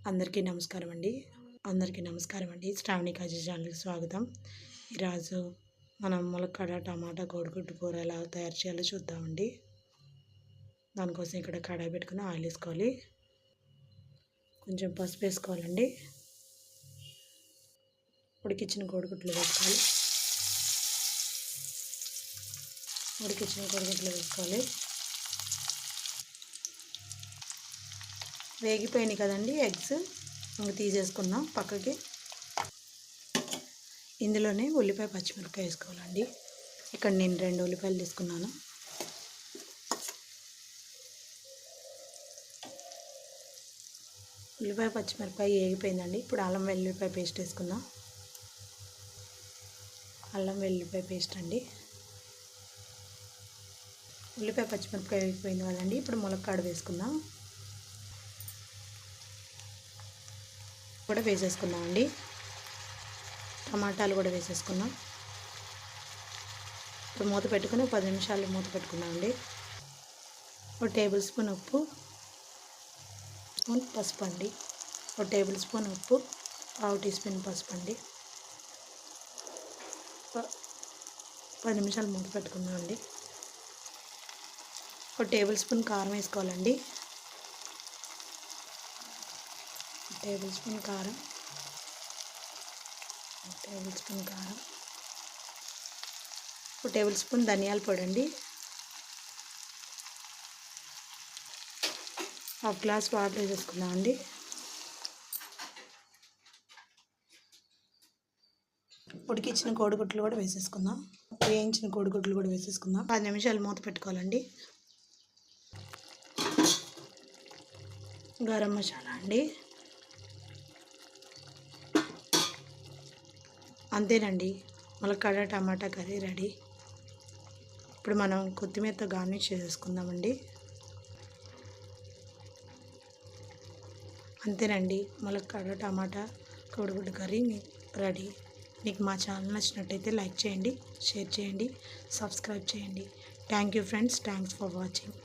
అందరికీ నమస్కారం అండి శ్రావణి కాజీ ఛానల్కి స్వాగతం. ఈరోజు మనం ములక్కాడ టమాటా కోడిగుడ్డు కూర ఎలా తయారు చేయాలో చూద్దామండి. దానికోసం ఇక్కడ కడాయి పెట్టుకుని ఆయిల్ వేసుకోవాలి, కొంచెం పసుపు వేసుకోవాలండి, ఉడికించిన కోడిగుడ్లు వేసుకోవాలి. వేగిపోయినాయి కదండి ఎగ్స్, ఇంకా తీసేసుకుందాం పక్కకి. ఇందులోనే ఉల్లిపాయ పచ్చిమిరపకాయ వేసుకోవాలండి. ఇక్కడ నేను 2 ఉల్లిపాయలు తీసుకున్నాను. ఉల్లిపాయ పచ్చిమిరపకాయ వేగిపోయిందండి. ఇప్పుడు అల్లం వెల్లుల్లిపాయ పేస్ట్ వేసుకుందాం. అల్లం వెల్లుల్లిపాయ పేస్ట్ అండి. ఉల్లిపాయ పచ్చిమిరపకాయ వేగిపోయింది కదండి. ఇప్పుడు ములక్కాడ వేసుకుందాం. కూడా వేసేసుకుందామండి. టమాటాలు కూడా వేసేసుకుందాం. ఇప్పుడు మూత పెట్టుకుని 10 నిమిషాలు మూత పెట్టుకుందామండి. 1 టేబుల్ స్పూన్ ఉప్పు, పసుపు అండి. 1 టేబుల్ స్పూన్ ఉప్పు, 1/2 టీ స్పూన్ పసుపు అండి. 10 నిమిషాలు మూత పెట్టుకుందామండి. 1 టేబుల్ స్పూన్ కారం వేసుకోవాలండి. 1 టేబుల్ స్పూన్ కారం, 1 టేబుల్ స్పూన్ ధనియాల పొడి అండి. 1/2 గ్లాస్ వాటర్ వేసేసుకుందామండి. ఉడికించిన కోడిగుడ్లు కూడా వేసేసుకుందాం. వేయించిన కోడిగుడ్లు కూడా వేసేసుకుందాం. 10 నిమిషాలు మూత పెట్టుకోవాలండి. గరం మసాలా అండి. అంతేనండి, ములక్కాడ టమాటా కర్రీ రెడీ. ఇప్పుడు మనం కొత్తిమీరతో గార్నిష్ చేసుకుందామండి. అంతేనండి, ములక్కాడ టమాటా కోడిగుడ్డు కర్రీ రెడీ. మీకు మా ఛానల్ నచ్చినట్టయితే లైక్ చేయండి, షేర్ చేయండి, సబ్స్క్రైబ్ చేయండి. Thank you friends, thanks for watching.